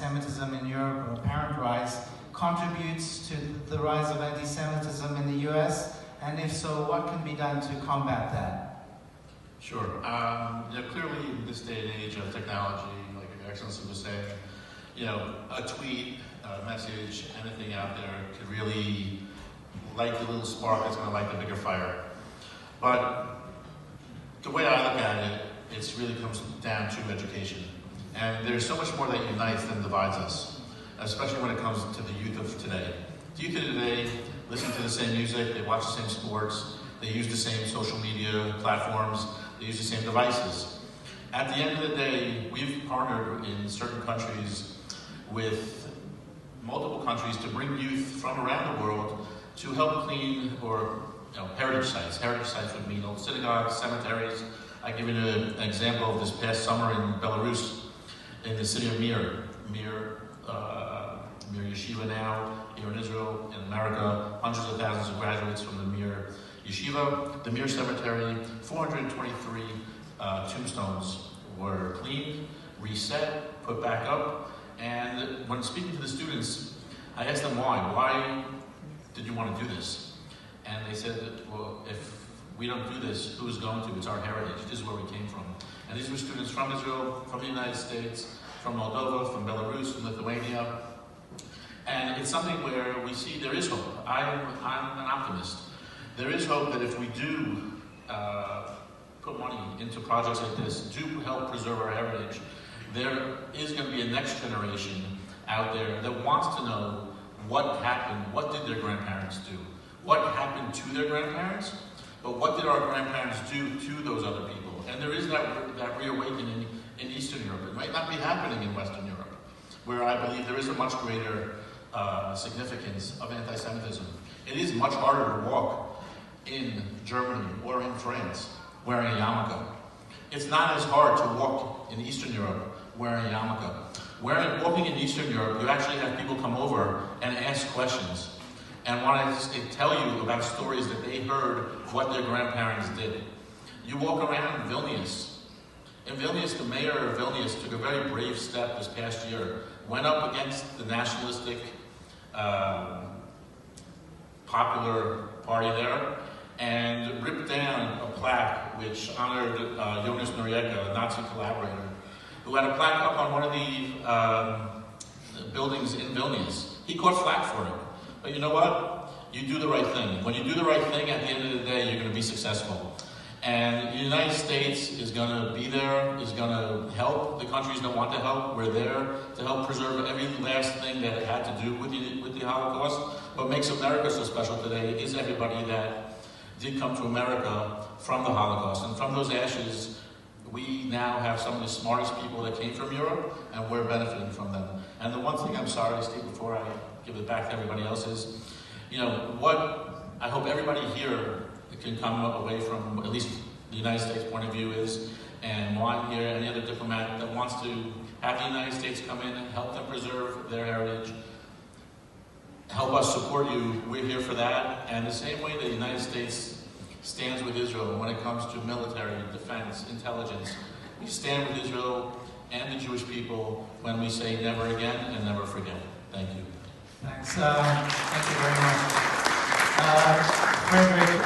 anti-Semitism in Europe, or apparent rise, contributes to the rise of anti-Semitism in the US? And if so, what can be done to combat that? Sure. Clearly in this day and age of technology, like Your Excellency was saying, a tweet, a message, anything out there could really light the little spark that's going to light the bigger fire. But the way I look at it, it really comes down to education. And there's so much more that unites than divides us, especially when it comes to the youth of today. The youth of today listen to the same music, they watch the same sports, they use the same social media platforms, they use the same devices. At the end of the day, we've partnered in certain countries with multiple countries to bring youth from around the world to help clean heritage sites. Heritage sites would mean old synagogues, cemeteries. I give you an example of this past summer in Belarus, in the city of Mir Yeshiva now, here in Israel, in America, hundreds of thousands of graduates from the Mir Yeshiva. The Mir Cemetery, 423 tombstones were cleaned, reset, put back up, and when speaking to the students, I asked them why. Why did you want to do this? And they said, well, if we don't do this, who's going to? It's our heritage. This is where we came from. And these were students from Israel, from the United States, from Moldova, from Belarus, from Lithuania. And it's something where we see there is hope. I'm an optimist. There is hope that if we do put money into projects like this, do help preserve our heritage, there is going to be a next generation out there that wants to know what happened, what did their grandparents do, what happened to their grandparents, but what did our grandparents do to those other people? And there is that reawakening in Eastern Europe. It might not be happening in Western Europe, where I believe there is a much greater significance of anti-Semitism. It is much harder to walk in Germany or in France wearing a yarmulke. It's not as hard to walk in Eastern Europe wearing a yarmulke. Walking in Eastern Europe, you actually have people come over and ask questions and want to tell you about stories that they heard what their grandparents did. You walk around Vilnius. In Vilnius, the mayor of Vilnius took a very brave step this past year, went up against the nationalistic popular party there, and ripped down a plaque which honored Jonas Noriega, a Nazi collaborator, who had a plaque up on one of the buildings in Vilnius. He caught flack for it. But you know what? You do the right thing. When you do the right thing, at the end of the day, you're going to be successful. And the United States is going to be there, is going to help the countries that want to help. We're there to help preserve every last thing that it had to do with the Holocaust. What makes America so special today is everybody that did come to America from the Holocaust. And from those ashes, we now have some of the smartest people that came from Europe, and we're benefiting from them. And the one thing I'm sorry, Steve, before I give it back to everybody else is, what I hope everybody here can come away from, at least the United States point of view is, and why I'm here, any other diplomat that wants to have the United States come in and help them preserve their heritage, help us support you, we're here for that. And the same way the United States stands with Israel when it comes to military, defense, intelligence, we stand with Israel and the Jewish people when we say never again and never forget. Thank you. Thanks. Thank you very much. Frederick,